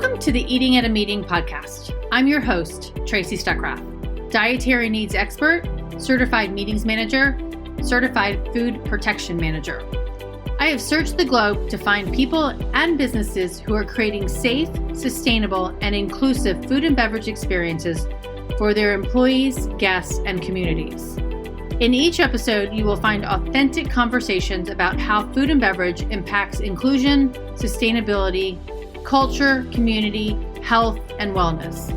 Welcome to the Eating at a Meeting podcast. I'm your host, Tracy Stuckrath, dietary needs expert, certified meetings manager, certified food protection manager. I have searched the globe to find people and businesses who are creating safe, sustainable, and inclusive food and beverage experiences for their employees, guests, and communities. In each episode, you will find authentic conversations about how food and beverage impacts inclusion, sustainability, culture, community, health, and wellness.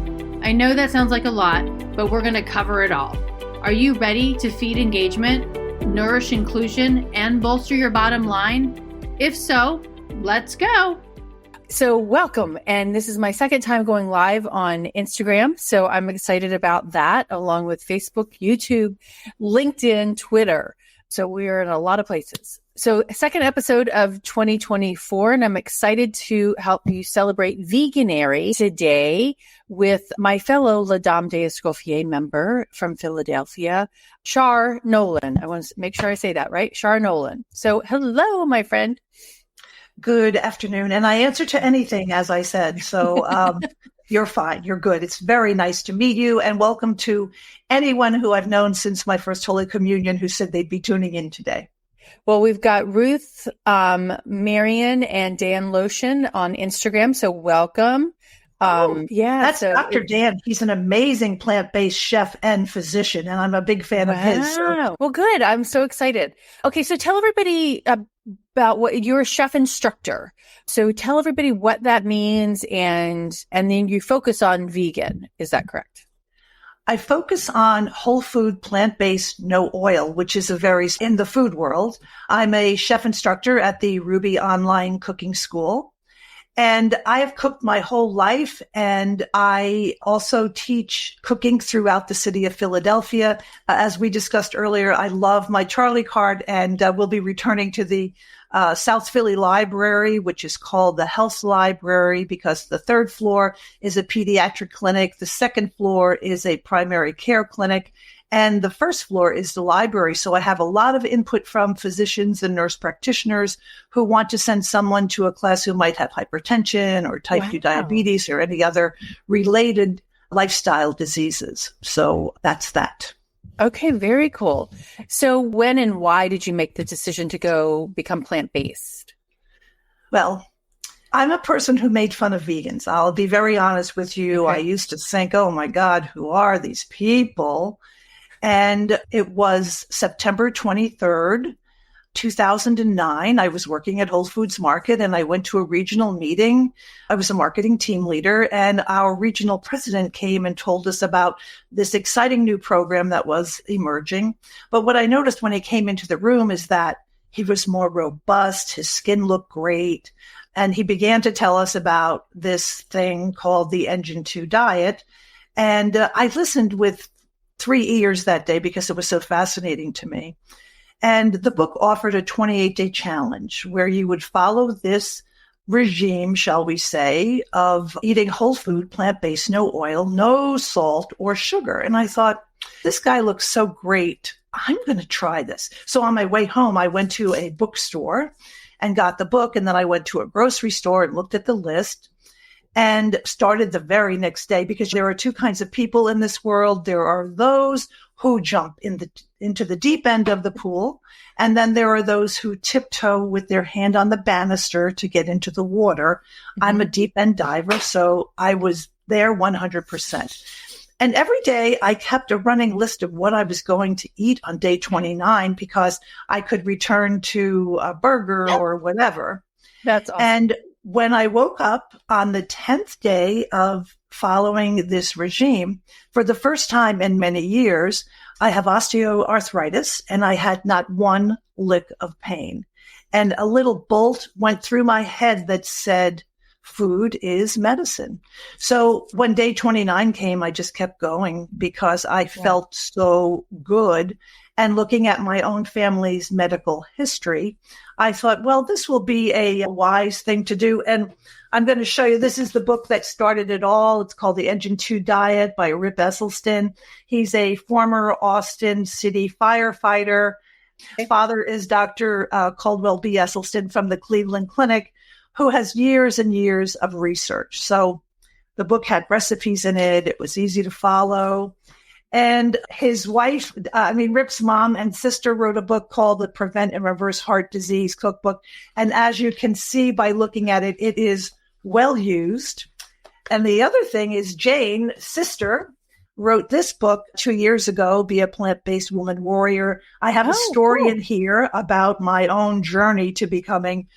I know that sounds like a lot, but we're going to cover it all. Are you ready to feed engagement, nourish inclusion, and bolster your bottom line? If so, let's go. So welcome. And this is my second time going live on Instagram. So I'm excited about that, along with Facebook, YouTube, LinkedIn, Twitter. So we are in a lot of places. So second episode of 2024, and I'm excited to help you celebrate Veganuary today with my fellow La Dame d'Escoffier member from Philadelphia, Char Nolan. I want to make sure I say that right. Char Nolan. So hello, my friend. Good afternoon. And I answer to anything, as I said. So you're fine. You're good. It's very nice to meet you. And welcome to anyone who I've known since my first Holy Communion who said they'd be tuning in today. Well, we've got Ruth, Marion, and Dan Lotion on Instagram. So welcome. That's Dr. Dan. He's an amazing plant-based chef and physician, and I'm a big fan of his. So. Well, good. I'm so excited. Okay, so tell everybody about what you're a chef instructor. So tell everybody what that means, and then you focus on vegan. Is that correct? I focus on whole food, plant-based, no oil, which is in the food world. I'm a chef instructor at the Ruby Online Cooking School. And I have cooked my whole life, and I also teach cooking throughout the city of Philadelphia. As we discussed earlier, I love my Charlie card, and we'll be returning to the South Philly Library, which is called the Health Library, because the third floor is a pediatric clinic, the second floor is a primary care clinic, and the first floor is the library. So I have a lot of input from physicians and nurse practitioners who want to send someone to a class who might have hypertension or type 2 diabetes or any other related lifestyle diseases. So that's that. Okay, very cool. So when and why did you make the decision to go become plant-based? Well, I'm a person who made fun of vegans. I'll be very honest with you. Okay. I used to think, oh my God, who are these people? And it was September 23rd, 2009. I was working at Whole Foods Market, and I went to a regional meeting. I was a marketing team leader, and our regional president came and told us about this exciting new program that was emerging. But what I noticed when he came into the room is that he was more robust. His skin looked great. And he began to tell us about this thing called the Engine 2 diet. And I listened with 3 ears that day because it was so fascinating to me. And the book offered a 28-day challenge where you would follow this regime, shall we say, of eating whole food, plant-based, no oil, no salt or sugar. And I thought, this guy looks so great. I'm going to try this. So on my way home, I went to a bookstore and got the book. And then I went to a grocery store and looked at the list and started the very next day, because there are two kinds of people in this world. There are those who jump into the deep end of the pool, and then there are those who tiptoe with their hand on the banister to get into the water. Mm-hmm. I'm a deep end diver, so I was there 100%. And every day I kept a running list of what I was going to eat on day 29, because I could return to a burger or whatever. That's awesome. And when I woke up on the 10th day of following this regime, for the first time in many years, I have osteoarthritis, and I had not one lick of pain. And a little bolt went through my head that said, food is medicine. So when day 29 came, I just kept going because I felt so good. And looking at my own family's medical history, I thought, well, this will be a wise thing to do. And I'm going to show you, this is the book that started it all. It's called The Engine 2 Diet by Rip Esselstyn. He's a former Austin City firefighter. His father is Dr. Caldwell B. Esselstyn from the Cleveland Clinic, who has years and years of research. So the book had recipes in it. It was easy to follow. And his wife, Rip's mom and sister wrote a book called The Prevent and Reverse Heart Disease Cookbook. And as you can see by looking at it, it is well used. And the other thing is Jane, sister, wrote this book 2 years ago, Be a Plant-Based Woman Warrior. I have a story in here about my own journey to becoming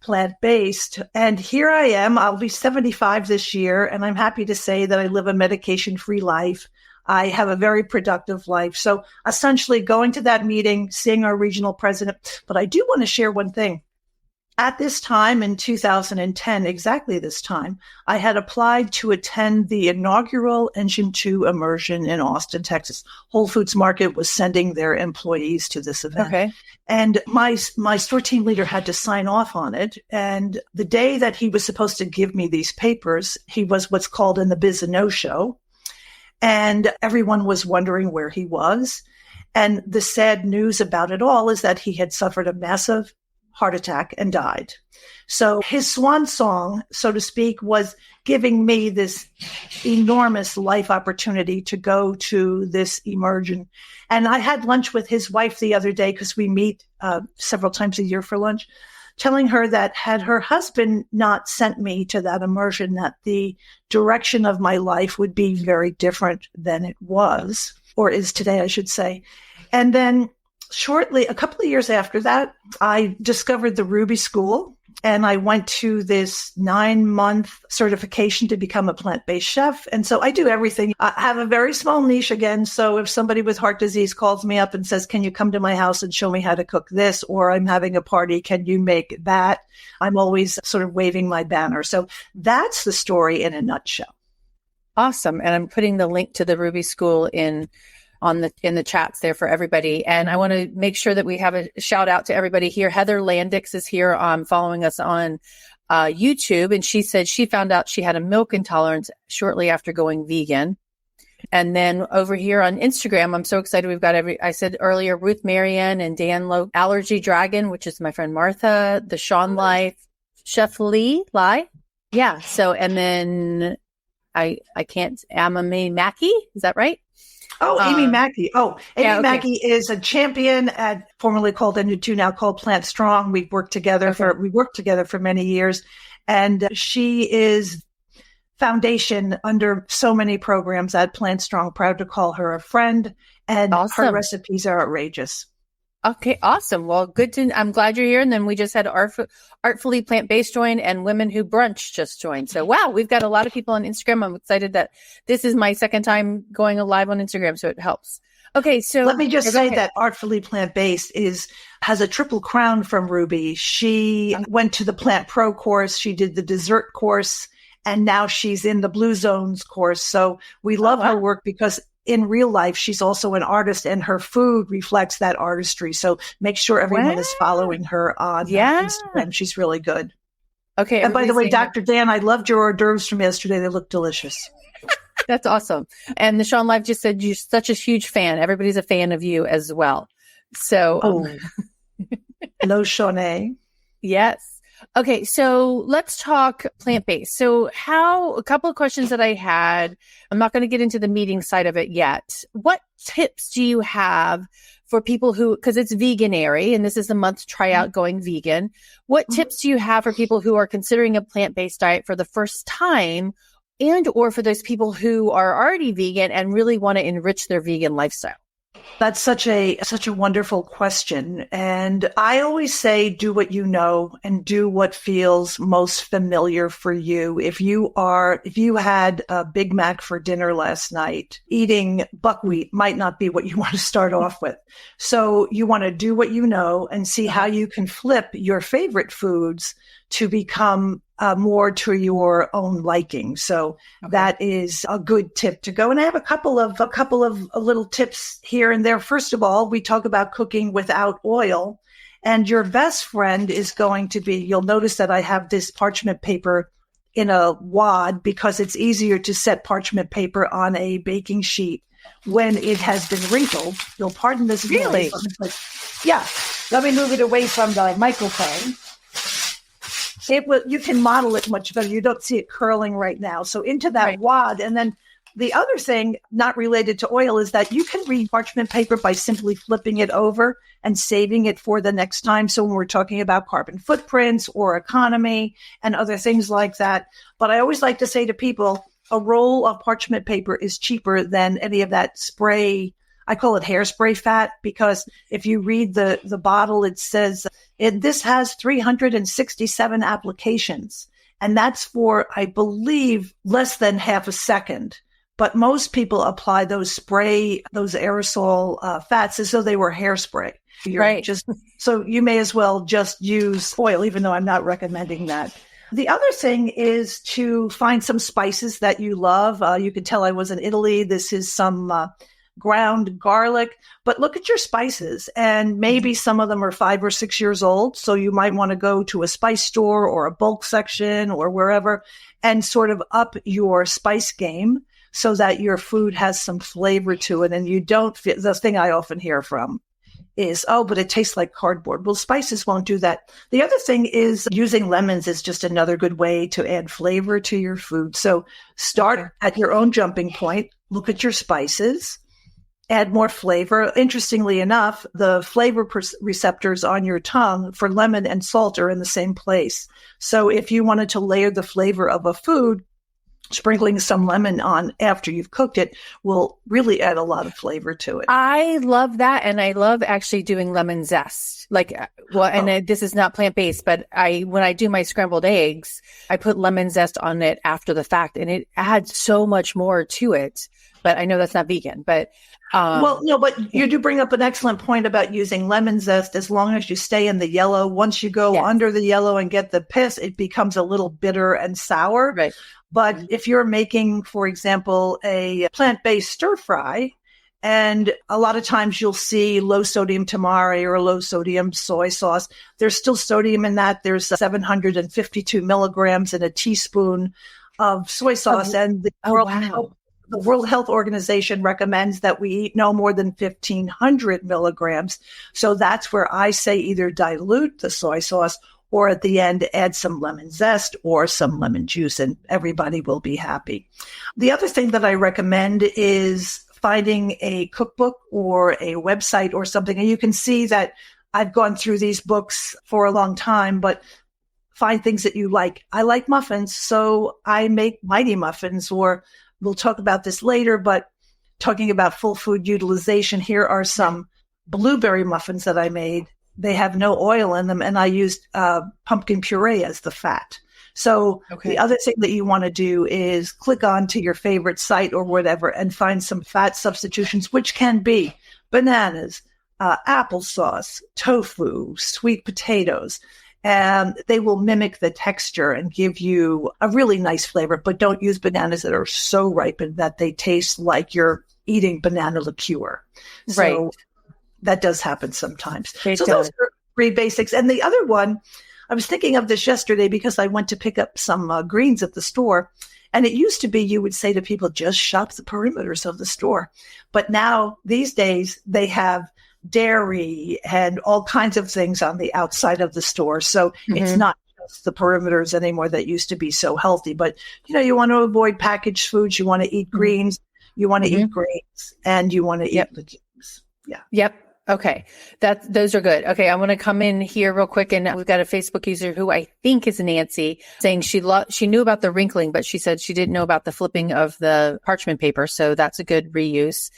plant-based. And here I am. I'll be 75 this year. And I'm happy to say that I live a medication-free life. I have a very productive life. So essentially going to that meeting, seeing our regional president. But I do want to share one thing. At this time in 2010, exactly this time, I had applied to attend the inaugural Engine 2 immersion in Austin, Texas. Whole Foods Market was sending their employees to this event. Okay. And my store team leader had to sign off on it. And the day that he was supposed to give me these papers, he was what's called in the biz a no-show. And everyone was wondering where he was. And the sad news about it all is that he had suffered a massive heart attack and died. So his swan song, so to speak, was giving me this enormous life opportunity to go to this immersion. And I had lunch with his wife the other day because we meet several times a year for lunch, telling her that had her husband not sent me to that immersion, that the direction of my life would be very different than it was, or is today, I should say. And then shortly, a couple of years after that, I discovered the Ruby School, and I went to this 9-month certification to become a plant-based chef. And so I do everything. I have a very small niche again. So if somebody with heart disease calls me up and says, can you come to my house and show me how to cook this? Or I'm having a party, can you make that? I'm always sort of waving my banner. So that's the story in a nutshell. Awesome. And I'm putting the link to the Ruby School in the chats there for everybody. And I want to make sure that we have a shout out to everybody here. Heather Landix is here following us on YouTube. And she said she found out she had a milk intolerance shortly after going vegan. And then over here on Instagram, I'm so excited. We've got I said earlier, Ruth Marianne and Dan Lowe, Allergy Dragon, which is my friend Martha, the Sean Life, Chef Lee. Yeah. So, and then I can't, Amame Mackey. Is that right? Oh, Amy Mackey. Amy yeah, okay. Mackey is a champion at formerly called Engine 2, now called Plant Strong. We've worked together for many years, and she is foundation under so many programs at Plant Strong. Proud to call her a friend, and awesome. Her recipes are outrageous. Okay, awesome. Well, good to. I'm glad you're here. And then we just had Artfully Plant-Based join, and Women Who Brunch just joined. So wow, we've got a lot of people on Instagram. I'm excited that this is my second time going live on Instagram, so it helps. Okay, so let me just say that Artfully Plant-Based has a triple crown from Ruby. She went to the Plant Pro course, she did the dessert course, and now she's in the Blue Zones course. So we love her work because in real life, she's also an artist, and her food reflects that artistry. So make sure everyone is following her on Instagram. She's really good. Okay. And by the way, Dr. Dan, I loved your hors d'oeuvres from yesterday. They look delicious. That's awesome. And the Sean Live just said, you're such a huge fan. Everybody's a fan of you as well. So, hello, Shawnee. Yes. Okay, so let's talk plant-based. So a couple of questions that I had, I'm not going to get into the meeting side of it yet. What tips do you have for people because it's Veganuary, and this is the month to try out going vegan. What tips do you have for people who are considering a plant-based diet for the first time, and or for those people who are already vegan and really want to enrich their vegan lifestyle? That's such a wonderful question. And I always say, do what you know and do what feels most familiar for you. If you had a Big Mac for dinner last night, eating buckwheat might not be what you want to start off with. So you want to do what you know and see how you can flip your favorite foods to become more to your own liking. So that is a good tip to go. And I have a couple of little tips here and there. First of all, we talk about cooking without oil, and your best friend is going to be, you'll notice that I have this parchment paper in a wad because it's easier to set parchment paper on a baking sheet when it has been wrinkled. You'll pardon this. Really? Yeah. Let me move it away from the microphone. You can model it much better. You don't see it curling right now. So into that wad. And then the other thing not related to oil is that you can read parchment paper by simply flipping it over and saving it for the next time. So when we're talking about carbon footprints or economy and other things like that. But I always like to say to people, a roll of parchment paper is cheaper than any of that spray. I call it hairspray fat, because if you read the bottle, it says this has 367 applications. And that's for, I believe, less than half a second. But most people apply those aerosol fats as though they were hairspray. So you may as well just use oil, even though I'm not recommending that. The other thing is to find some spices that you love. You could tell I was in Italy. This is some ground garlic, but look at your spices, and maybe some of them are 5 or 6 years old. So you might want to go to a spice store or a bulk section or wherever and sort of up your spice game so that your food has some flavor to it. And you don't feel, the thing I often hear from is, oh, but it tastes like cardboard. Well, spices won't do that. The other thing is using lemons is just another good way to add flavor to your food. So start at your own jumping point, look at your spices, add more flavor. Interestingly enough, the flavor receptors on your tongue for lemon and salt are in the same place. So if you wanted to layer the flavor of a food, sprinkling some lemon on after you've cooked it will really add a lot of flavor to it. I love that. And I love actually doing lemon zest. This is not plant-based, but when I do my scrambled eggs, I put lemon zest on it after the fact, and it adds so much more to it. But I know that's not vegan, but but you do bring up an excellent point about using lemon zest. As long as you stay in the yellow, once you go under the yellow and get the pith, it becomes a little bitter and sour. Right. But if you're making, for example, a plant-based stir fry, and a lot of times you'll see low sodium tamari or low sodium soy sauce, there's still sodium in that. There's 752 milligrams in a teaspoon of soy sauce. And the World Health Organization recommends that we eat no more than 1,500 milligrams. So that's where I say either dilute the soy sauce or at the end, add some lemon zest or some lemon juice, and everybody will be happy. The other thing that I recommend is finding a cookbook or a website or something. And you can see that I've gone through these books for a long time, but find things that you like. I like muffins, so I make mighty muffins, or we'll talk about this later, but talking about full food utilization, here are some blueberry muffins that I made. They have no oil in them, and I used pumpkin puree as the fat. So the other thing that you want to do is click on to your favorite site or whatever and find some fat substitutions, which can be bananas, applesauce, tofu, sweet potatoes. And they will mimic the texture and give you a really nice flavor. But don't use bananas that are so ripened that they taste like you're eating banana liqueur. Right. So that does happen sometimes. Those are 3 basics. And the other one, I was thinking of this yesterday because I went to pick up some greens at the store. And it used to be you would say to people, just shop the perimeters of the store. But now, these days, they have dairy and all kinds of things on the outside of the store. So it's not just the perimeters anymore that used to be so healthy. But, you want to avoid packaged foods. You want to eat greens. You want to eat grains. And you want to eat legumes. Yeah. Yep. Okay. Those are good. Okay. I want to come in here real quick. And we've got a Facebook user who I think is Nancy saying she knew about the wrinkling, but she said she didn't know about the flipping of the parchment paper. So that's a good reuse.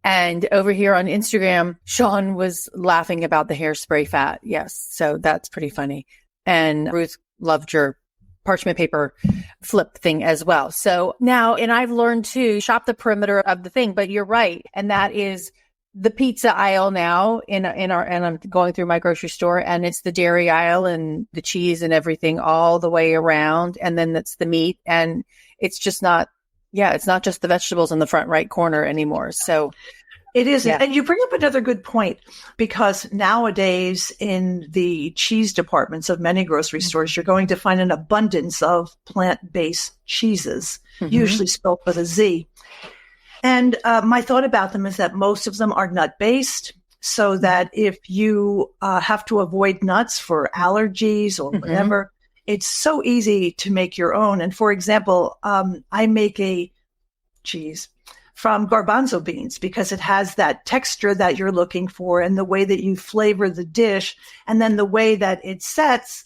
And over here on Instagram, Sean was laughing about the hairspray fat. Yes. So that's pretty funny. And Ruth loved your parchment paper flip thing as well. So now, and I've learned to shop the perimeter of the thing, but you're right. And that is the pizza aisle now and I'm going through my grocery store, and it's the dairy aisle and the cheese and everything all the way around. And then that's the meat, and it's just not, it's not just the vegetables in the front right corner anymore. So it isn't. Yeah. And you bring up another good point, because nowadays in the cheese departments of many grocery stores, you're going to find an abundance of plant-based cheeses, usually spelled with a Z. And my thought about them is that most of them are nut-based, so that if you have to avoid nuts for allergies or whatever, it's so easy to make your own. And for example, I make a cheese from garbanzo beans because it has that texture that you're looking for and the way that you flavor the dish. And then the way that it sets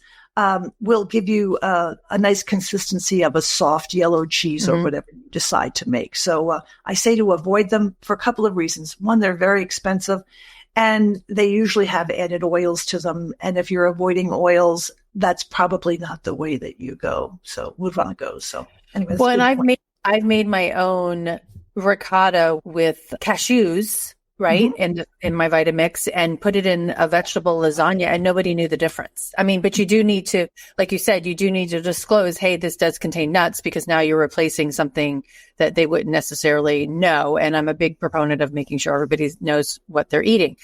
will give you a nice consistency of a soft yellow cheese or whatever you decide to make. So I say to avoid them for a couple of reasons. One, they're very expensive and they usually have added oils to them. And if you're avoiding oils, that's probably not the way that you go. So move on goes. So anyway. Well, and I've made my own ricotta with cashews, right? And in my Vitamix and put it in a vegetable lasagna and nobody knew the difference. I mean, but you do need to, like you said, you do need to disclose, hey, this does contain nuts because now you're replacing something that they wouldn't necessarily know. And I'm a big proponent of making sure everybody knows what they're eating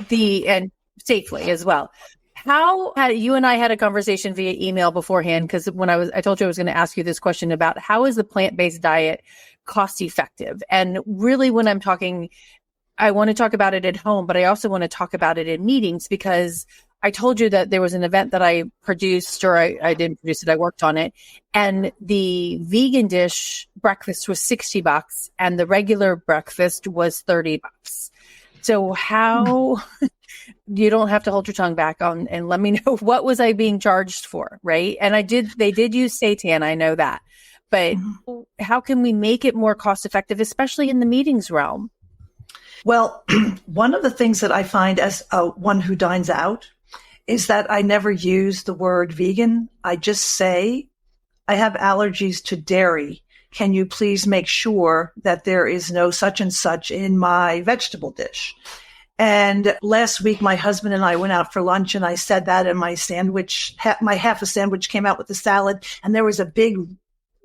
and safely as well. You and I had a conversation via email beforehand because I told you I was going to ask you this question about how is the plant-based diet cost effective? And really when I'm talking, I want to talk about it at home, but I also want to talk about it in meetings because I told you that there was an event that I produced, or I didn't produce it, I worked on it. And the vegan dish breakfast was $60 and the regular breakfast was $30. So how, you don't have to hold your tongue back on and let me know what was I being charged for, right? And they did use seitan, I know that. But how can we make it more cost effective, especially in the meetings realm? Well, one of the things that I find as one who dines out is that I never use the word vegan. I just say, I have allergies to dairy. Can you please make sure that there is no such and such in my vegetable dish? And last week, my husband and I went out for lunch and I said that, and my sandwich, my half a sandwich came out with the salad, and there was a big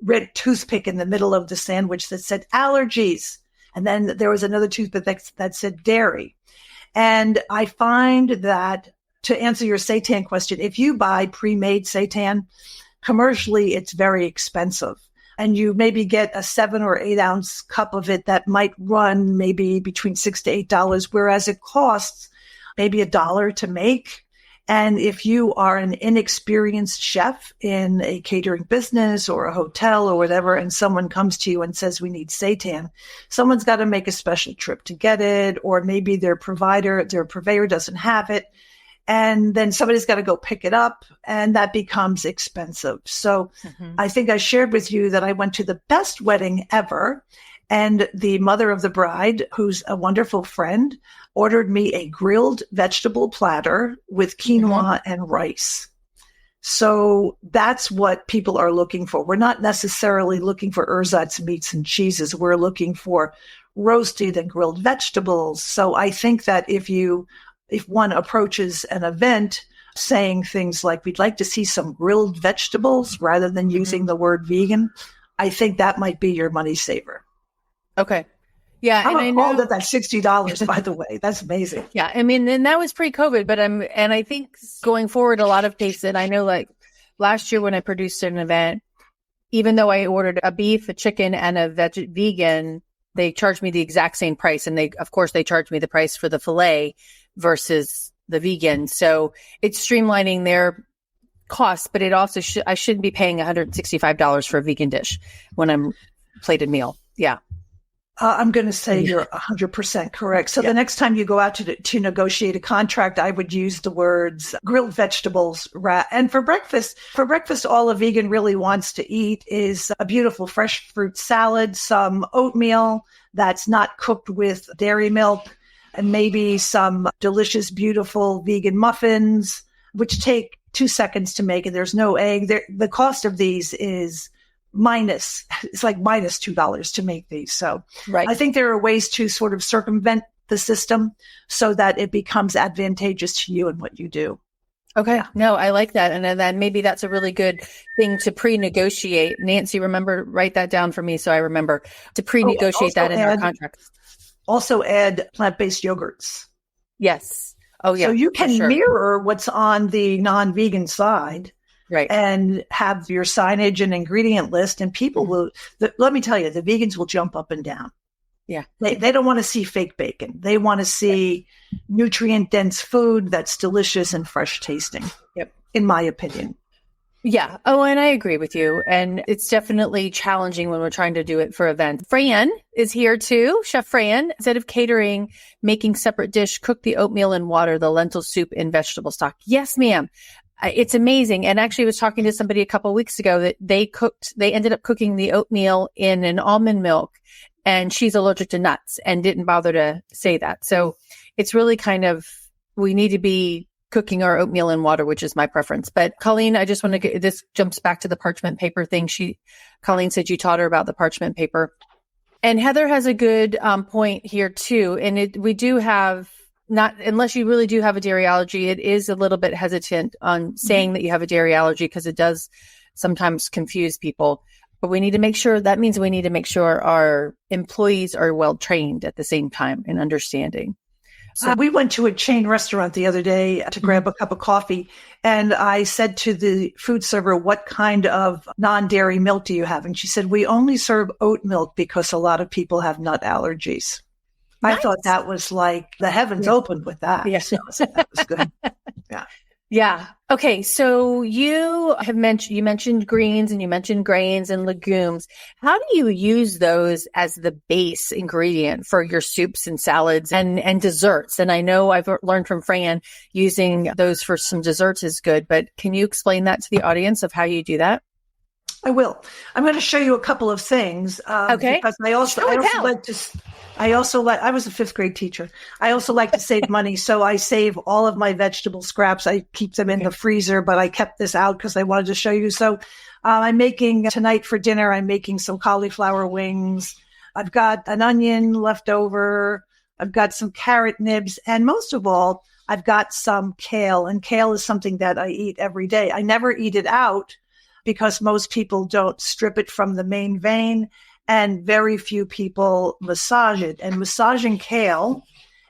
red toothpick in the middle of the sandwich that said allergies. And then there was another toothpick that said dairy. And I find that, to answer your seitan question, if you buy pre-made seitan, commercially, it's very expensive. And you maybe get a 7 or 8 ounce cup of it that might run maybe between $6 to $8, whereas it costs maybe $1 to make. And if you are an inexperienced chef in a catering business or a hotel or whatever, and someone comes to you and says, we need seitan, someone's got to make a special trip to get it, or maybe their purveyor doesn't have it. And then somebody's got to go pick it up, and that becomes expensive. So I think I shared with you that I went to the best wedding ever, and the mother of the bride, who's a wonderful friend, ordered me a grilled vegetable platter with quinoa and rice. So that's what people are looking for. We're not necessarily looking for ersatz meats and cheeses. We're looking for roasted and grilled vegetables. So I think that if one approaches an event saying things like, we'd like to see some grilled vegetables rather than using the word vegan, I think that might be your money saver. Okay. Yeah. I'm appalled at that $60, by the way. That's amazing. Yeah. I mean, and that was pre-COVID, but I think going forward, a lot of places, I know like last year when I produced an event, even though I ordered a beef, a chicken, and a vegan, they charged me the exact same price. And of course, they charged me the price for the filet versus the vegan. So it's streamlining their costs, but it also I shouldn't be paying $165 for a vegan dish when I'm plated meal. Yeah. I'm going to say you're 100% correct. So the next time you go out to negotiate a contract, I would use the words grilled vegetables. And for breakfast, all a vegan really wants to eat is a beautiful fresh fruit salad, some oatmeal that's not cooked with dairy milk, and maybe some delicious, beautiful vegan muffins, which take 2 seconds to make, and there's no egg. The cost of these is it's like minus $2 to make these. So I think there are ways to sort of circumvent the system so that it becomes advantageous to you and what you do. Okay. Yeah. No, I like that. And then maybe that's a really good thing to pre-negotiate. Nancy, write that down for me so I remember to pre-negotiate that in our contract. Also add plant-based yogurts. Yes. Oh, yeah. So you can mirror what's on the non-vegan side. Right. And have your signage and ingredient list, and people will, let me tell you, the vegans will jump up and down. Yeah. They don't want to see fake bacon. They want to see nutrient dense food that's delicious and fresh tasting. Yep. In my opinion. Yeah. Oh, and I agree with you. And it's definitely challenging when we're trying to do it for events. Fran is here too. Chef Fran, instead of catering, making separate dish, cook the oatmeal in water, the lentil soup in vegetable stock. Yes, ma'am. It's amazing. And actually I was talking to somebody a couple of weeks ago that they ended up cooking the oatmeal in an almond milk, and she's allergic to nuts and didn't bother to say that. So it's really kind of, we need to be cooking our oatmeal in water, which is my preference. But Colleen, I just want to get, this jumps back to the parchment paper thing. Colleen said you taught her about the parchment paper, and Heather has a good point here too. And we do have, not unless you really do have a dairy allergy, it is a little bit hesitant on saying that you have a dairy allergy because it does sometimes confuse people. But we need to make sure, that means we need to make sure our employees are well trained at the same time in understanding. So we went to a chain restaurant the other day to grab a cup of coffee, and I said to the food server, "What kind of non-dairy milk do you have?" And she said, "We only serve oat milk because a lot of people have nut allergies." Nice. I thought that was like the heavens opened with that. Yes. So that was good. Yeah. Yeah. Okay. So you mentioned greens and you mentioned grains and legumes. How do you use those as the base ingredient for your soups and salads and desserts? And I know I've learned from Fran using those for some desserts is good, but can you explain that to the audience of how you do that? I will. I'm going to show you a couple of things. Okay. Because I was a fifth grade teacher. I also like to save money. So I save all of my vegetable scraps. I keep them in the freezer, but I kept this out because I wanted to show you. So I'm making tonight for dinner, I'm making some cauliflower wings. I've got an onion left over. I've got some carrot nibs. And most of all, I've got some kale. And kale is something that I eat every day. I never eat it out because most people don't strip it from the main vein, and very few people massage it. And massaging kale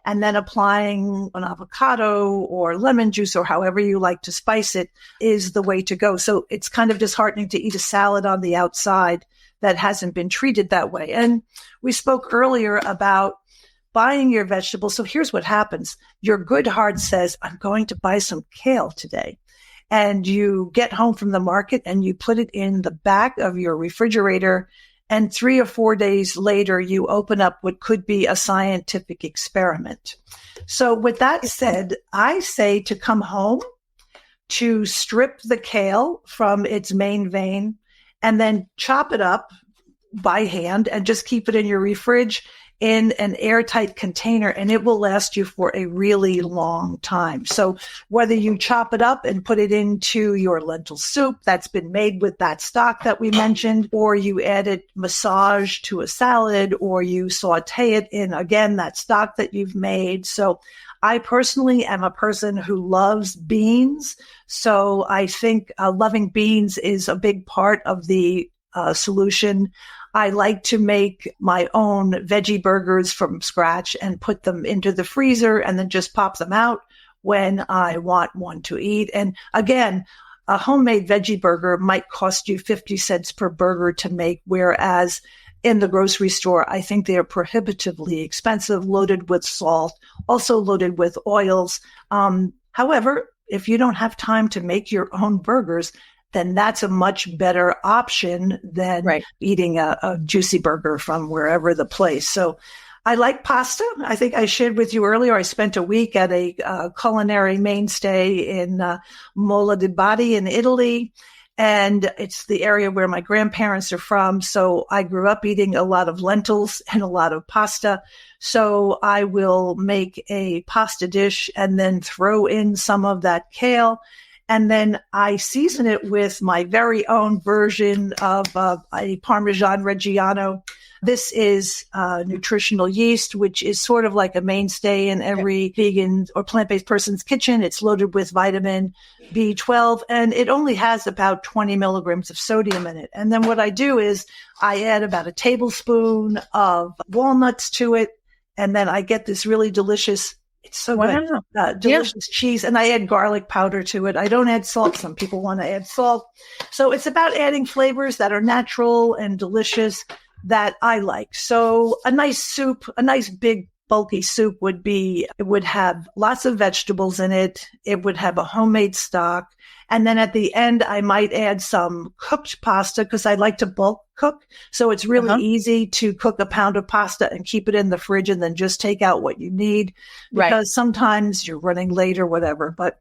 and then applying an avocado or lemon juice or however you like to spice it is the way to go. So it's kind of disheartening to eat a salad on the outside that hasn't been treated that way. And we spoke earlier about buying your vegetables. So here's what happens. Your good heart says, I'm going to buy some kale today. And you get home from the market and you put it in the back of your refrigerator. And 3 or 4 days later, you open up what could be a scientific experiment. So with that said, I say to come home, to strip the kale from its main vein, and then chop it up by hand and just keep it in your fridge in an airtight container, and it will last you for a really long time. So whether you chop it up and put it into your lentil soup that's been made with that stock that we mentioned, or you add it massaged to a salad, or you saute it in, again, that stock that you've made. So I personally am a person who loves beans. So I think loving beans is a big part of the solution. I like to make my own veggie burgers from scratch and put them into the freezer and then just pop them out when I want one to eat. And again, a homemade veggie burger might cost you 50 cents per burger to make, whereas in the grocery store, I think they're prohibitively expensive, loaded with salt, also loaded with oils. However, if you don't have time to make your own burgers, then that's a much better option than eating a juicy burger from wherever the place. So I like pasta. I think I shared with you earlier, I spent a week at a culinary mainstay in Mola di Bari in Italy. And it's the area where my grandparents are from. So I grew up eating a lot of lentils and a lot of pasta. So I will make a pasta dish and then throw in some of that kale. And then I season it with my very own version of a Parmesan Reggiano. This is nutritional yeast, which is sort of like a mainstay in every vegan or plant-based person's kitchen. It's loaded with vitamin B12, and it only has about 20 milligrams of sodium in it. And then what I do is I add about a tablespoon of walnuts to it, and then I get this really delicious, it's so good, delicious cheese, and I add garlic powder to it. I don't add salt. Some people want to add salt. So it's about adding flavors that are natural and delicious that I like. So a nice soup, a nice big bulky soup would be, it would have lots of vegetables in it. It would have a homemade stock. And then at the end, I might add some cooked pasta because I like to bulk cook. So it's really easy to cook a pound of pasta and keep it in the fridge and then just take out what you need because sometimes you're running late or whatever. But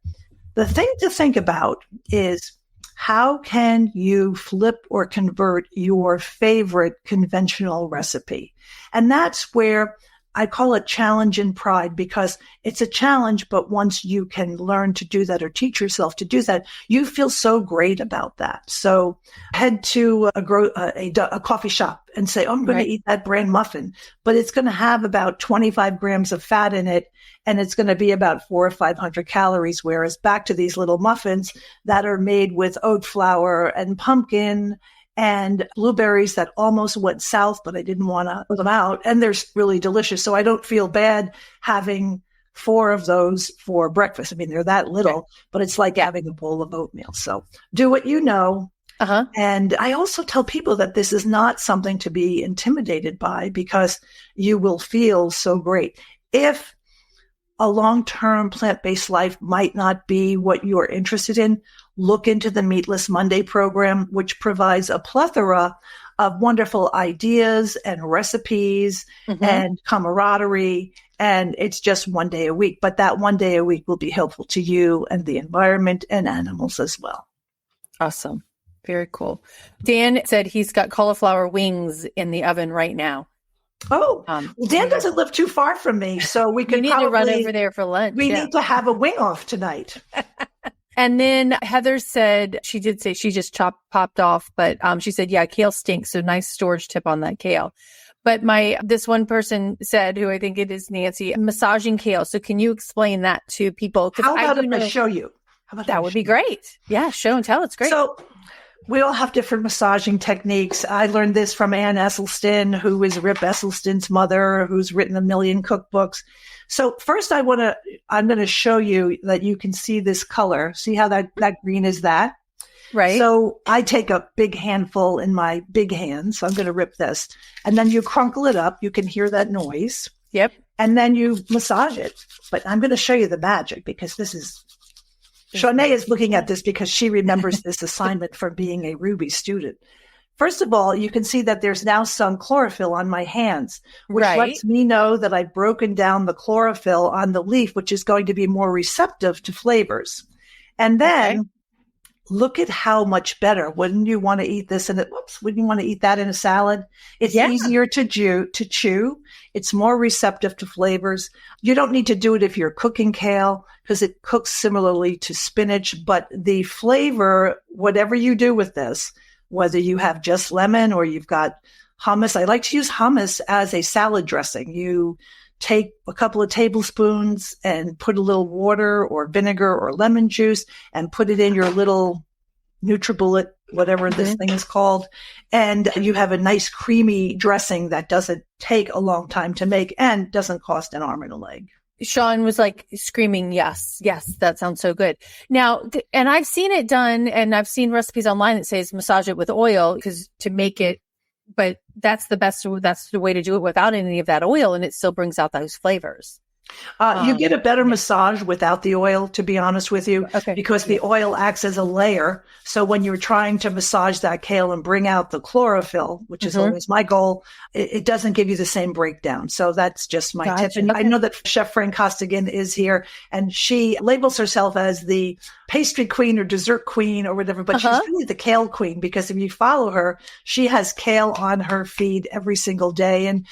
the thing to think about is how can you flip or convert your favorite conventional recipe? And that's where I call it challenge and pride because it's a challenge, but once you can learn to do that or teach yourself to do that, you feel so great about that. So head to a coffee shop and say, oh, I'm going to eat that bran muffin, but it's going to have about 25 grams of fat in it. And it's going to be about 400 or 500 calories. Whereas back to these little muffins that are made with oat flour and pumpkin and blueberries that almost went south, but I didn't want to put them out. And they're really delicious. So I don't feel bad having 4 of those for breakfast. I mean, they're that little, but it's like having a bowl of oatmeal. So do what you know. And I also tell people that this is not something to be intimidated by because you will feel so great. If a long-term plant-based life might not be what you're interested in, look into the Meatless Monday program, which provides a plethora of wonderful ideas and recipes and camaraderie. And it's just one day a week, but that one day a week will be helpful to you and the environment and animals as well. Awesome. Very cool. Dan said he's got cauliflower wings in the oven right now. Oh, well, Dan doesn't live too far from me, so we could need to run over there for lunch. We need to have a wing off tonight. And then Heather said, she did say she just popped off, but she said, yeah, kale stinks. So nice storage tip on that kale. But this one person said, who I think it is Nancy, massaging kale. So can you explain that to people? How about if I show you? How about that would be great. Yeah, show and tell. It's great. So we all have different massaging techniques. I learned this from Ann Esselstyn, who is Rip Esselstyn's mother, who's written a million cookbooks. So first I'm going to show you that you can see this color. See how that green is that? Right. So I take a big handful in my big hand. So I'm going to rip this and then you crunkle it up. You can hear that noise. Yep. And then you massage it. But I'm going to show you the magic because Shanae is looking at this because she remembers this assignment from being a Ruby student. First of all, you can see that there's now some chlorophyll on my hands, which lets me know that I've broken down the chlorophyll on the leaf, which is going to be more receptive to flavors. And then look at how much better. Wouldn't you want to eat this wouldn't you want to eat that in a salad? It's easier to chew. It's more receptive to flavors. You don't need to do it if you're cooking kale because it cooks similarly to spinach, but the flavor, whatever you do with this, whether you have just lemon or you've got hummus. I like to use hummus as a salad dressing. You take a couple of tablespoons and put a little water or vinegar or lemon juice and put it in your little NutriBullet, whatever this thing is called. And you have a nice creamy dressing that doesn't take a long time to make and doesn't cost an arm and a leg. Sean was like screaming, yes, that sounds so good. Now, and I've seen it done and I've seen recipes online that says massage it with oil because to make it, but that's the way to do it without any of that oil. And it still brings out those flavors. You get a better massage without the oil, to be honest with you, because the oil acts as a layer. So when you're trying to massage that kale and bring out the chlorophyll, which is always my goal, it doesn't give you the same breakdown. So that's just my tip. And I know that Chef Fran Costigan is here and she labels herself as the pastry queen or dessert queen or whatever, but she's really the kale queen because if you follow her, she has kale on her feed every single day. And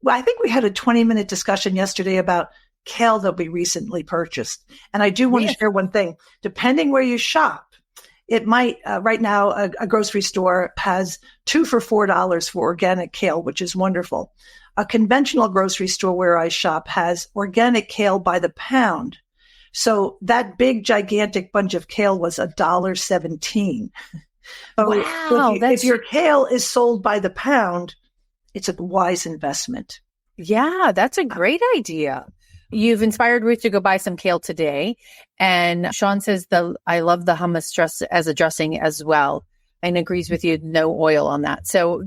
I think we had a 20-minute discussion yesterday about kale that we recently purchased. And I do want to share one thing. Depending where you shop, it might, right now, a grocery store has 2 for $4 for organic kale, which is wonderful. A conventional grocery store where I shop has organic kale by the pound. So that big, gigantic bunch of kale was $1.17. Wow. If your kale is sold by the pound, it's a wise investment. Yeah, that's a great idea. You've inspired Ruth to go buy some kale today. And Sean says I love the hummus dress as a dressing as well and agrees with you. No oil on that. So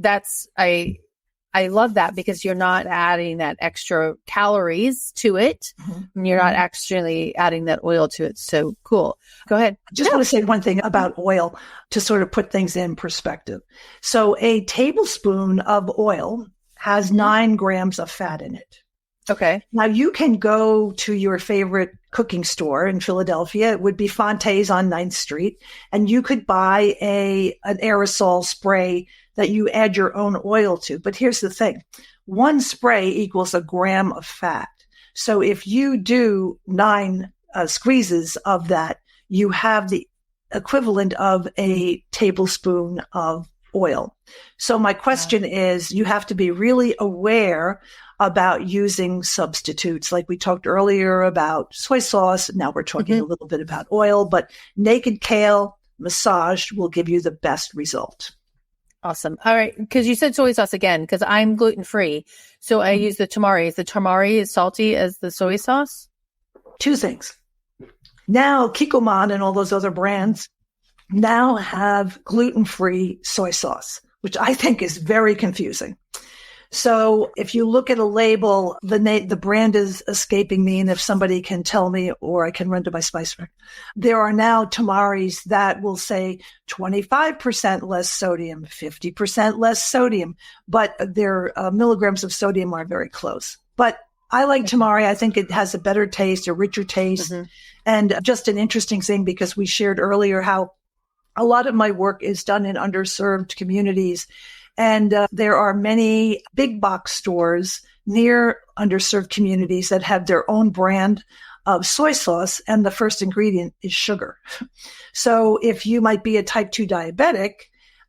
I love that because you're not adding that extra calories to it. And you're not actually adding that oil to it. So cool. Go ahead. I just want to say one thing about oil to sort of put things in perspective. So a tablespoon of oil has 9 grams of fat in it. Okay. Now you can go to your favorite cooking store in Philadelphia. It would be Fonte's on 9th Street. And you could buy an aerosol spray that you add your own oil to. But here's the thing. 1 spray equals a gram of fat. So if you do 9 squeezes of that, you have the equivalent of a tablespoon of oil. So my question is, you have to be really aware about using substitutes. Like we talked earlier about soy sauce. Now we're talking a little bit about oil, but naked kale massaged will give you the best result. Awesome. All right. Because you said soy sauce again, because I'm gluten-free. So I use the tamari. Is the tamari as salty as the soy sauce? 2 things. Now Kikkoman and all those other brands now have gluten-free soy sauce, which I think is very confusing. So if you look at a label, the brand is escaping me. And if somebody can tell me, or I can run to my spice rack, there are now tamaris that will say 25% less sodium, 50% less sodium, but their milligrams of sodium are very close. But I like tamari. I think it has a better taste, a richer taste. And just an interesting thing, because we shared earlier how a lot of my work is done in underserved communities. And there are many big box stores near underserved communities that have their own brand of soy sauce, and the first ingredient is sugar. So if you might be a type 2 diabetic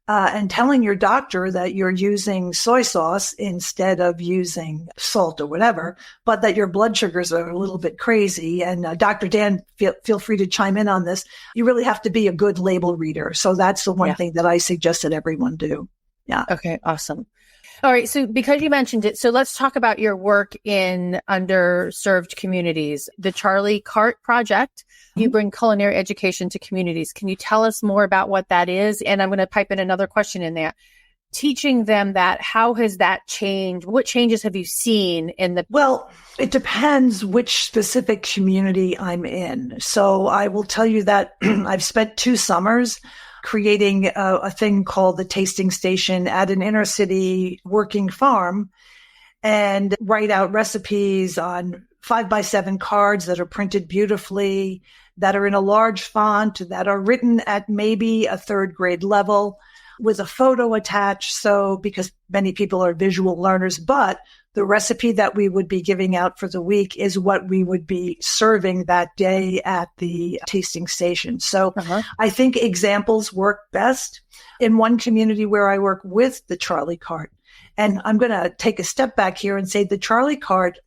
and telling your doctor that you're using soy sauce instead of using salt or whatever, but that your blood sugars are a little bit crazy, and Dr. Dan, feel free to chime in on this, you really have to be a good label reader. So that's the one thing that I suggest that everyone do. Yeah. Okay. Awesome. All right. So because you mentioned it, so let's talk about your work in underserved communities. The Charlie Cart Project, you bring culinary education to communities. Can you tell us more about what that is? And I'm going to pipe in another question in there. Teaching them that, how has that changed? What changes have you seen in the... Well, it depends which specific community I'm in. So I will tell you that I've spent 2 summers creating a thing called the tasting station at an inner city working farm, and write out recipes on 5x7 cards that are printed beautifully, that are in a large font, that are written at maybe a 3rd grade level with a photo attached. So because many people are visual learners, but the recipe that we would be giving out for the week is what we would be serving that day at the tasting station. So I think examples work best. In one community where I work with the Charlie Cart, and I'm going to take a step back here and say the Charlie Cart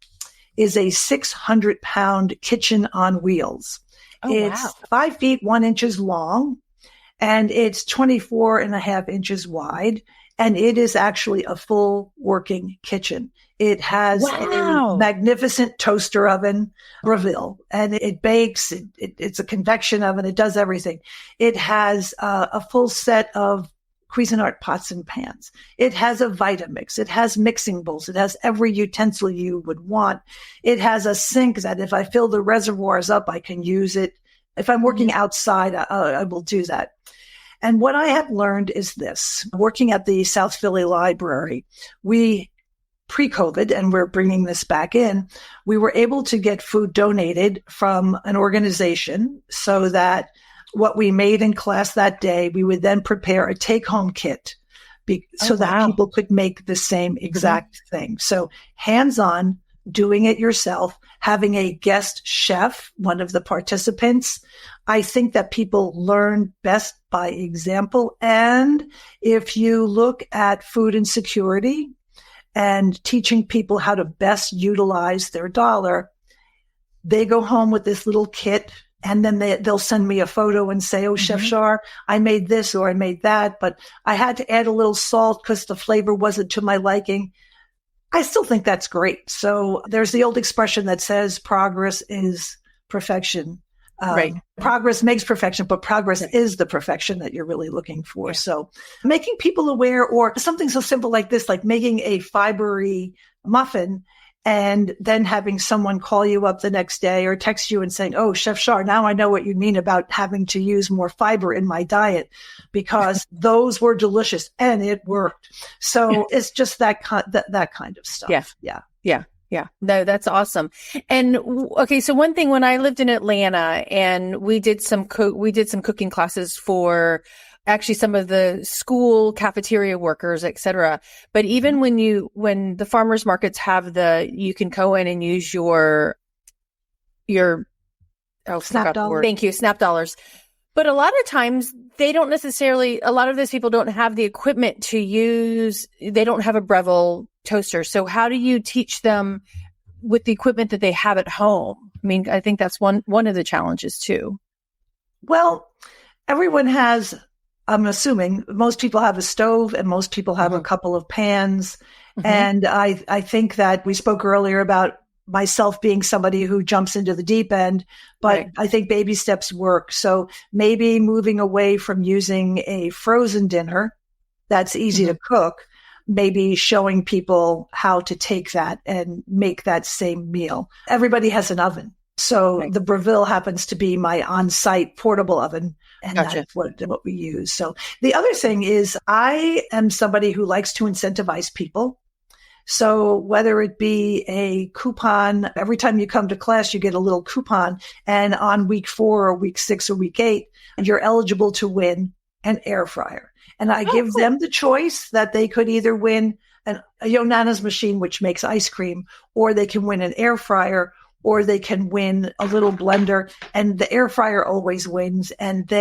is a 600-pound kitchen on wheels. It's 5 feet 1 inches long, and it's 24.5 inches wide. And it is actually a full working kitchen. It has a magnificent toaster oven, Breville, and it bakes. It's a convection oven. It does everything. It has a full set of Cuisinart pots and pans. It has a Vitamix. It has mixing bowls. It has every utensil you would want. It has a sink that if I fill the reservoirs up, I can use it. If I'm working outside, I will do that. And what I have learned is this: working at the South Philly Library, we, pre-COVID, and we're bringing this back in, we were able to get food donated from an organization so that what we made in class that day, we would then prepare a take-home kit so that people could make the same exact thing. So hands-on, doing it yourself, having a guest chef, one of the participants. I think that people learn best by example. And if you look at food insecurity and teaching people how to best utilize their dollar, they go home with this little kit, and then they'll send me a photo and say, oh, Chef Char, I made this or I made that, but I had to add a little salt because the flavor wasn't to my liking. I still think that's great. So there's the old expression that says progress is perfection. Right. Progress makes perfection, but progress is the perfection that you're really looking for. So making people aware, or something so simple like this, like making a fibery muffin and then having someone call you up the next day or text you and saying, "Oh, Chef Char, now I know what you mean about having to use more fiber in my diet because those were delicious and it worked." So it's just that kind of stuff. Yeah. No, that's awesome. And okay, so one thing, when I lived in Atlanta and we did some cooking classes for actually some of the school cafeteria workers, et cetera. But even when the farmers markets have you can go in and use your SNAP dollars. Thank you, SNAP dollars. But a lot of times a lot of those people don't have the equipment to use, they don't have a Breville toaster. So how do you teach them with the equipment that they have at home? I mean, I think that's one of the challenges too. Well, everyone has, I'm assuming most people have a stove and most people have a couple of pans. Mm-hmm. And I think that we spoke earlier about myself being somebody who jumps into the deep end, but I think baby steps work. So maybe moving away from using a frozen dinner that's easy to cook, maybe showing people how to take that and make that same meal. Everybody has an oven. So the Breville happens to be my on-site portable oven, and that's what we use. So the other thing is, I am somebody who likes to incentivize people. So whether it be a coupon, every time you come to class, you get a little coupon, and on week 4 or week 6 or week 8, you're eligible to win an air fryer. And I give them the choice that they could either win a Nana's machine, which makes ice cream, or they can win an air fryer, or they can win a little blender, and the air fryer always wins. And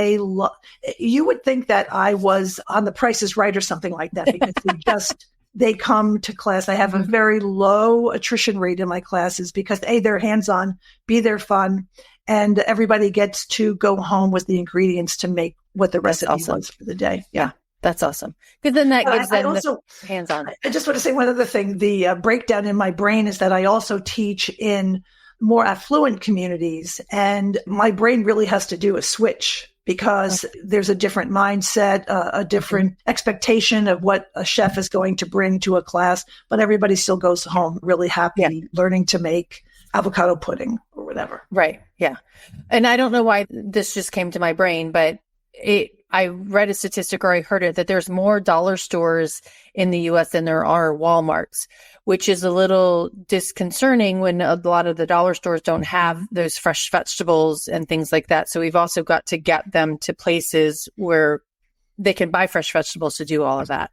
you would think that I was on The Price is Right or something like that, because they come to class. I have a very low attrition rate in my classes because A, they're hands-on, B, they're fun, and everybody gets to go home with the ingredients to make what the recipe was for the day. Yeah. That's awesome. Because then that gives them the hands-on. I just want to say one other thing. The breakdown in my brain is that I also teach in more affluent communities, and my brain really has to do a switch because there's a different mindset, a different expectation of what a chef is going to bring to a class, but everybody still goes home really happy learning to make avocado pudding or whatever. Right. Yeah. And I don't know why this just came to my brain, but I read a statistic, or I heard it, that there's more dollar stores in the U.S. than there are Walmarts, which is a little disconcerting when a lot of the dollar stores don't have those fresh vegetables and things like that. So we've also got to get them to places where they can buy fresh vegetables to do all of that.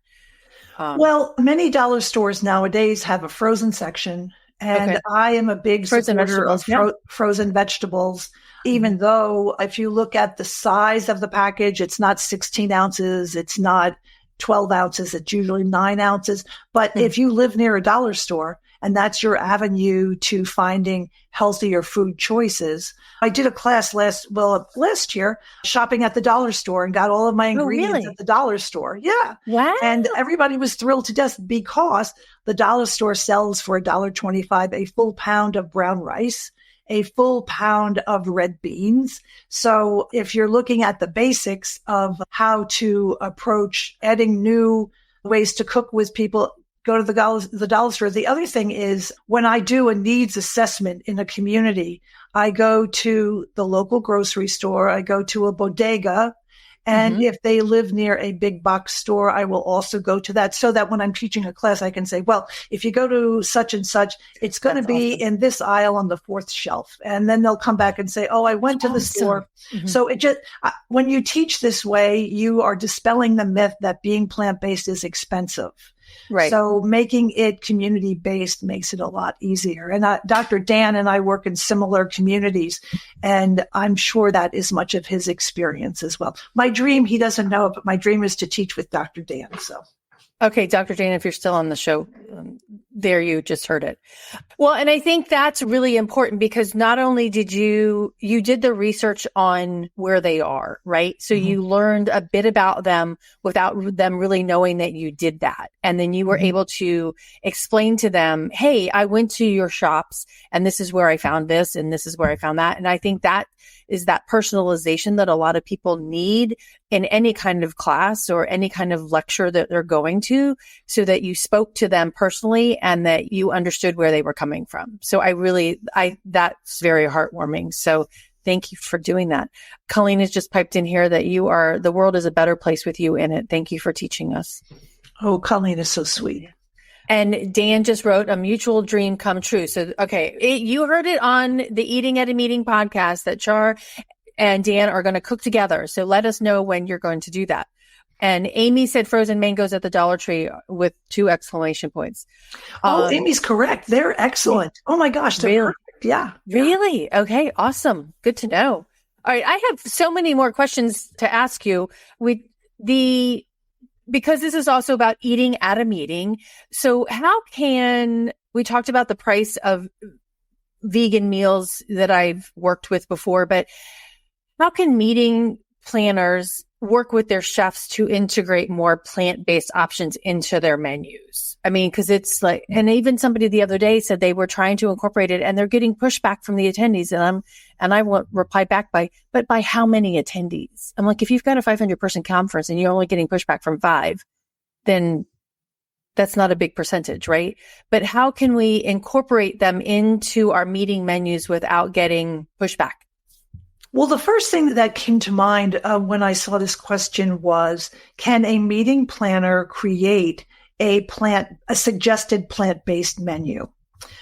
Well, many dollar stores nowadays have a frozen section. And I am a big supporter of frozen vegetables, even though if you look at the size of the package, it's not 16 ounces, it's not 12 ounces, it's usually 9 ounces. But if you live near a dollar store and that's your avenue to finding healthier food choices, I did a class last year shopping at the dollar store and got all of my ingredients at the dollar store. Yeah. Wow. And everybody was thrilled to death because the dollar store sells for $1.25 a full pound of brown rice, a full pound of red beans. So if you're looking at the basics of how to approach adding new ways to cook with people, go to the dollar store. The other thing is, when I do a needs assessment in a community, I go to the local grocery store, I go to a bodega, and if they live near a big box store, I will also go to that, so that when I'm teaching a class, I can say, well, if you go to such and such, it's going to be in this aisle on the 4th shelf. And then they'll come back and say, oh, I went to the store. So it just, when you teach this way, you are dispelling the myth that being plant-based is expensive. Right. So making it community-based makes it a lot easier. And Dr. Dan and I work in similar communities, and I'm sure that is much of his experience as well. My dream, he doesn't know it, but my dream is to teach with Dr. Dan. So, okay, Dr. Dan, if you're still on the show, there you just heard it. Well, and I think that's really important because not only did you did the research on where they are, right? So you learned a bit about them without them really knowing that you did that. And then you were able to explain to them, hey, I went to your shops and this is where I found this and this is where I found that. And I think that is that personalization that a lot of people need in any kind of class or any kind of lecture that they're going to, so that you spoke to them personally and that you understood where they were coming from. So that's very heartwarming. So thank you for doing that. Colleen has just piped in here that the world is a better place with you in it. Thank you for teaching us. Oh, Colleen is so sweet. And Dan just wrote a mutual dream come true. So, okay, you heard it on the Eating at a Meeting podcast that Char and Dan are going to cook together. So let us know when you're going to do that. And Amy said frozen mangoes at the Dollar Tree with 2 exclamation points. Amy's correct. They're excellent. Oh my gosh. They're really? Perfect. Yeah. Really? Okay. Awesome. Good to know. All right. I have so many more questions to ask you. Because this is also about eating at a meeting. So we talked about the price of vegan meals that I've worked with before, but how can meeting planners work with their chefs to integrate more plant-based options into their menus? I mean, because it's like, and even somebody the other day said they were trying to incorporate it and they're getting pushback from the attendees. And I won't reply back but by how many attendees? I'm like, if you've got a 500 person conference and you're only getting pushback from 5, then that's not a big percentage, right? But how can we incorporate them into our meeting menus without getting pushback? Well, the first thing that came to mind when I saw this question was, can a meeting planner create a suggested plant-based menu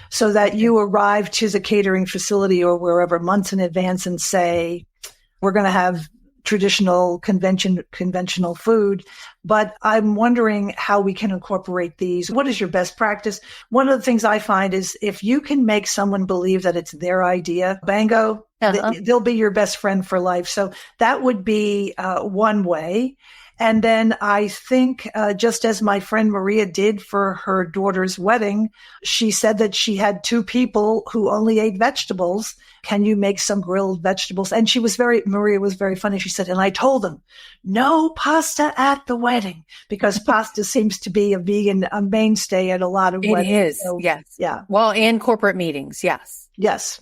so that you arrive to the catering facility or wherever months in advance and say, we're going to have traditional conventional food, but I'm wondering how we can incorporate these. What is your best practice? One of the things I find is if you can make someone believe that it's their idea, bango, they'll be your best friend for life. So that would be one way. And then I think, just as my friend Maria did for her daughter's wedding, she said that she had 2 people who only ate vegetables. Can you make some grilled vegetables? And Maria was very funny. She said, and I told them, no pasta at the wedding, because pasta seems to be a vegan mainstay at a lot of weddings. It is. So, yes. Yeah. Well, and corporate meetings. Yes. Yes.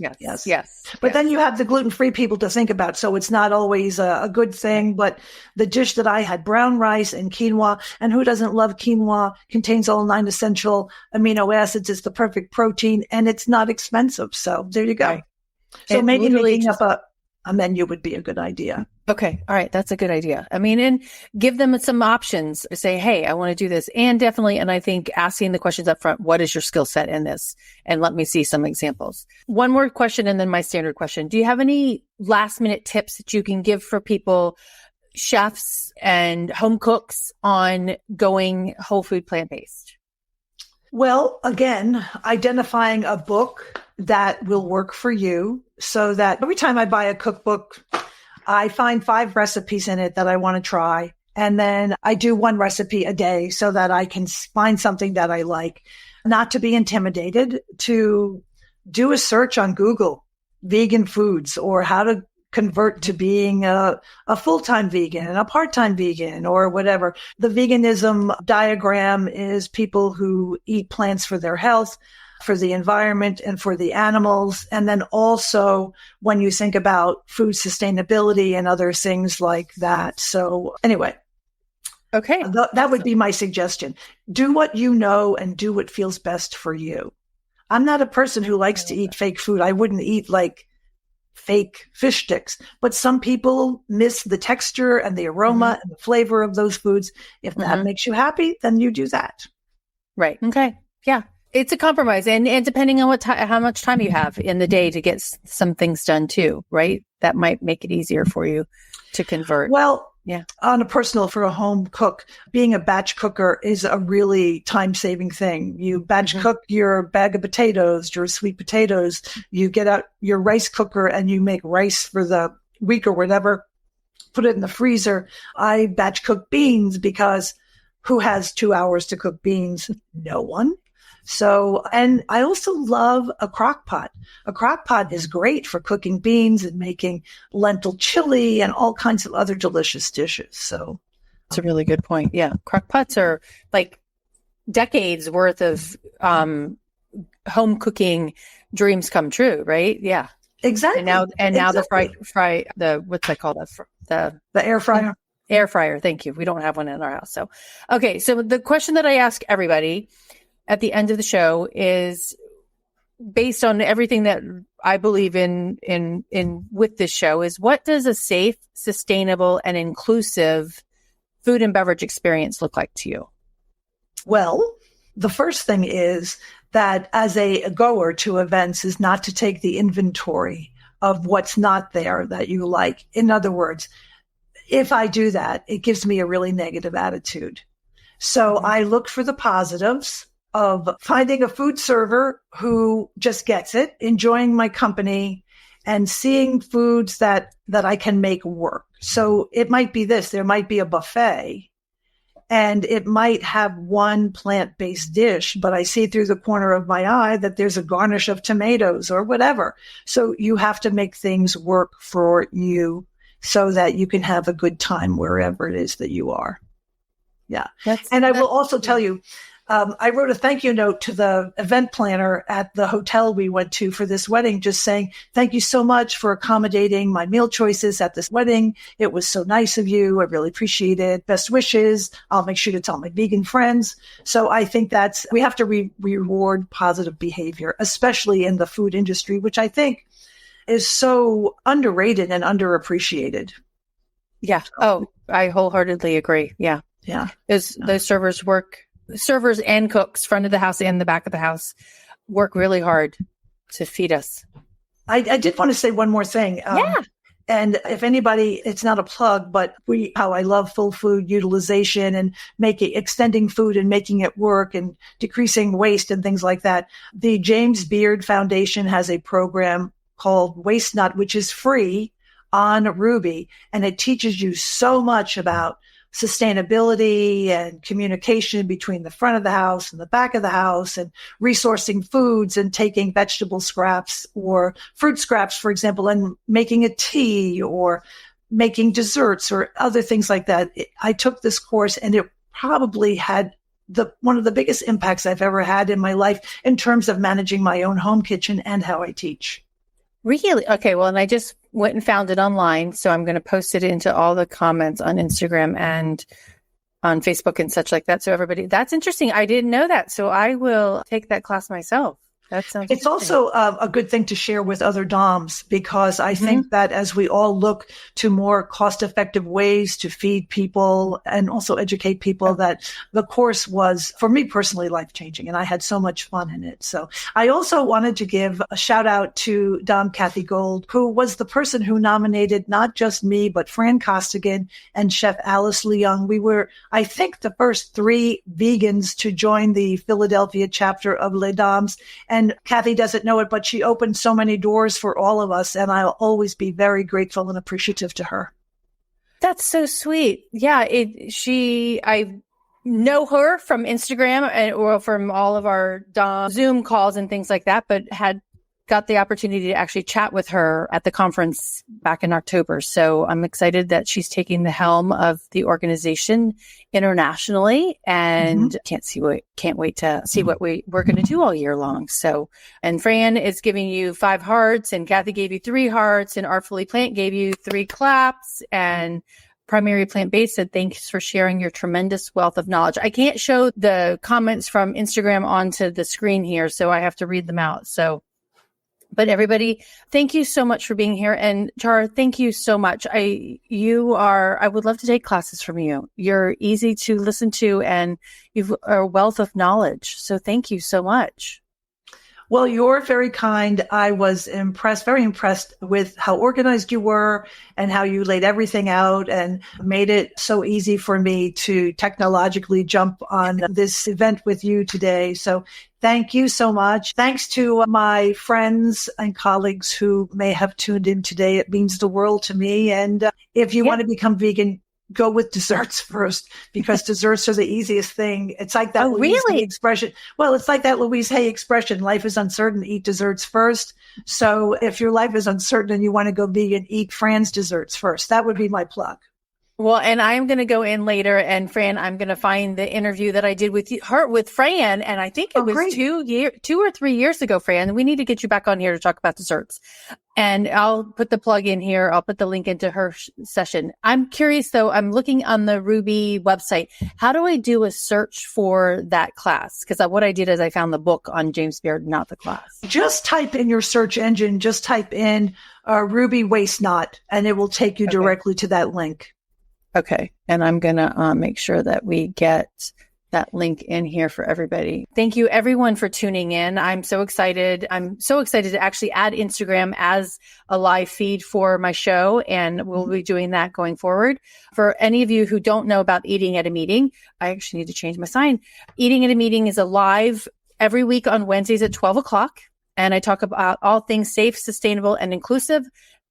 But then you have the gluten-free people to think about. So it's not always a good thing. But the dish that I had, brown rice and quinoa, and who doesn't love quinoa, contains all 9 essential amino acids. It's the perfect protein and it's not expensive. So there you go. Right. So maybe making up a menu would be a good idea. Okay. All right. That's a good idea. I mean, and give them some options. Say, hey, I want to do this. And definitely, and I think asking the questions up front, what is your skill set in this? And let me see some examples. One more question and then my standard question. Do you have any last minute tips that you can give for people, chefs and home cooks, on going whole food plant-based? Well, again, identifying a book that will work for you, so that every time I buy a cookbook, I find 5 recipes in it that I want to try. And then I do 1 recipe a day so that I can find something that I like. Not to be intimidated, to do a search on Google, vegan foods, or how to convert to being a full-time vegan and a part-time vegan or whatever. The veganism diagram is people who eat plants for their health, for the environment, and for the animals. And then also when you think about food sustainability and other things like that. So anyway. Okay. That would be my suggestion. Do what you know and do what feels best for you. I'm not a person who likes to eat fake food. I wouldn't eat like fake fish sticks, but some people miss the texture and the aroma and the flavor of those foods. If that makes you happy, then you do that. Right. Okay. Yeah. It's a compromise. And depending on how much time you have in the day to get some things done too, right? That might make it easier for you to convert. Well, yeah. On a personal, for a home cook, being a batch cooker is a really time-saving thing. You batch cook your bag of potatoes, your sweet potatoes. You get out your rice cooker and you make rice for the week or whatever. Put it in the freezer. I batch cook beans because who has 2 hours to cook beans? No one. So, and I also love a crock pot. A crock pot is great for cooking beans and making lentil chili and all kinds of other delicious dishes. So it's a really good point. Yeah. Crock pots are like decades worth of home cooking dreams come true, right? Yeah. Exactly. And now the what's that called? The air fryer. Air fryer. Thank you. We don't have one in our house. So, okay. So the question that I ask everybody at the end of the show is based on everything that I believe in with this show is, what does a safe, sustainable, and inclusive food and beverage experience look like to you? Well, the first thing is that as a goer to events is not to take the inventory of what's not there that you like. In other words, if I do that, it gives me a really negative attitude. So I look for the positives of finding a food server who just gets it, enjoying my company, and seeing foods that I can make work. So it might be this, there might be a buffet and it might have one plant-based dish, but I see through the corner of my eye that there's a garnish of tomatoes or whatever. So you have to make things work for you so that you can have a good time wherever it is that you are. Yeah. And I will also tell you, I wrote a thank you note to the event planner at the hotel we went to for this wedding, just saying, thank you so much for accommodating my meal choices at this wedding. It was so nice of you. I really appreciate it. Best wishes. I'll make sure to tell my vegan friends. So I think we have to reward positive behavior, especially in the food industry, which I think is so underrated and underappreciated. Yeah. Oh, I wholeheartedly agree. Yeah. Yeah. Those servers and cooks, front of the house and the back of the house, work really hard to feed us. I did want to say one more thing. Yeah. And if anybody, it's not a plug, but how I love full food utilization and extending food and making it work and decreasing waste and things like that. The James Beard Foundation has a program called Waste Not, which is free on Ruby. And it teaches you so much about sustainability and communication between the front of the house and the back of the house, and resourcing foods and taking vegetable scraps or fruit scraps, for example, and making a tea or making desserts or other things like that. I took this course and it probably had one of the biggest impacts I've ever had in my life in terms of managing my own home kitchen and how I teach. Really? Okay. Well, and I just went and found it online. So I'm going to post it into all the comments on Instagram and on Facebook and such like that. So everybody, that's interesting. I didn't know that. So I will take that class myself. That sounds It's also a good thing to share with other DOMs, because I think that as we all look to more cost-effective ways to feed people and also educate people, that the course was, for me personally, life-changing, and I had so much fun in it. So I also wanted to give a shout-out to Dom Kathy Gold, who was the person who nominated not just me, but Fran Costigan and Chef Alice Leung. We were, I think, the first 3 vegans to join the Philadelphia chapter of Les Dames. And Kathy doesn't know it, but she opened so many doors for all of us. And I'll always be very grateful and appreciative to her. That's so sweet. Yeah. I know her from Instagram or from all of our Zoom calls and things like that, but had got the opportunity to actually chat with her at the conference back in October. So I'm excited that she's taking the helm of the organization internationally, and can't wait to see what we're going to do all year long. So, and Fran is giving you 5 hearts, and Kathy gave you 3 hearts, and Artfully Plant gave you 3 claps, and Primary Plant-Based said, thanks for sharing your tremendous wealth of knowledge. I can't show the comments from Instagram onto the screen here, so I have to read them out. But everybody, thank you so much for being here. And Char, thank you so much. I would love to take classes from you. You're easy to listen to and you've a wealth of knowledge. So thank you so much. Well, you're very kind. I was very impressed with how organized you were and how you laid everything out and made it so easy for me to technologically jump on this event with you today. So thank you so much. Thanks to my friends and colleagues who may have tuned in today. It means the world to me. And if you want to become vegan, go with desserts first, because desserts are the easiest thing. It's like that Louise Hay expression. Well, it's like that Louise Hay expression, life is uncertain, eat desserts first. So if your life is uncertain and you want to go vegan, eat Fran's desserts first. That would be my plug. Well, and I'm going to go in later, and Fran, I'm going to find the interview that I did with Fran, and I think it was 2 or 3 years ago, Fran. We need to get you back on here to talk about desserts. And I'll put the plug in here. I'll put the link into her session. I'm curious though. I'm looking on the Ruby website. How do I do a search for that class? Because what I did is I found the book on James Beard, not the class. Just type in your search engine, just type in Ruby Waste Not, and it will take you directly to that link. Okay. And I'm going to make sure that we get that link in here for everybody. Thank you everyone for tuning in. I'm so excited. I'm so excited to actually add Instagram as a live feed for my show. And we'll be doing that going forward. For any of you who don't know about Eating at a Meeting, I actually need to change my sign. Eating at a Meeting is a live every week on Wednesdays at 12 o'clock. And I talk about all things safe, sustainable, and inclusive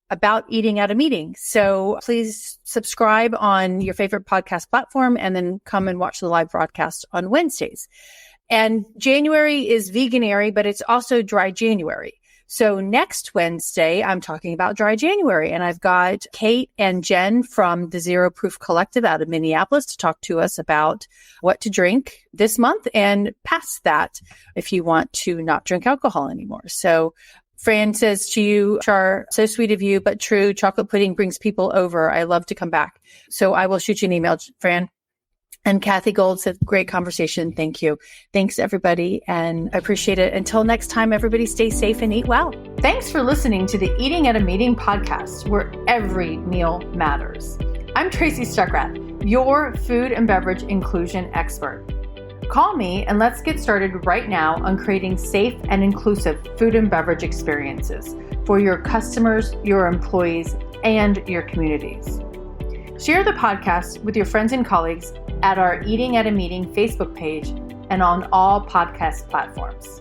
about eating at a meeting. So please subscribe on your favorite podcast platform and then come and watch the live broadcast on Wednesdays. And January is Veganuary, but it's also Dry January. So next Wednesday, I'm talking about Dry January, and I've got Kate and Jen from the Zero Proof Collective out of Minneapolis to talk to us about what to drink this month and past that if you want to not drink alcohol anymore. So Fran says to you, Char, so sweet of you, but true. Chocolate pudding brings people over. I love to come back. So I will shoot you an email, Fran. And Kathy Gold said, great conversation. Thank you. Thanks, everybody. And I appreciate it. Until next time, everybody stay safe and eat well. Thanks for listening to the Eating at a Meeting podcast, where every meal matters. I'm Tracy Stuckrath, your food and beverage inclusion expert. Call me and let's get started right now on creating safe and inclusive food and beverage experiences for your customers, your employees, and your communities. Share the podcast with your friends and colleagues at our Eating at a Meeting Facebook page and on all podcast platforms.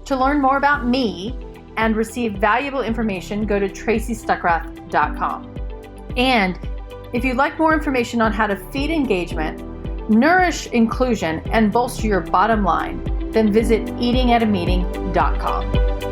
To learn more about me and receive valuable information, go to tracystuckrath.com. And if you'd like more information on how to feed engagement, nourish inclusion, and bolster your bottom line, then visit eatingatameeting.com.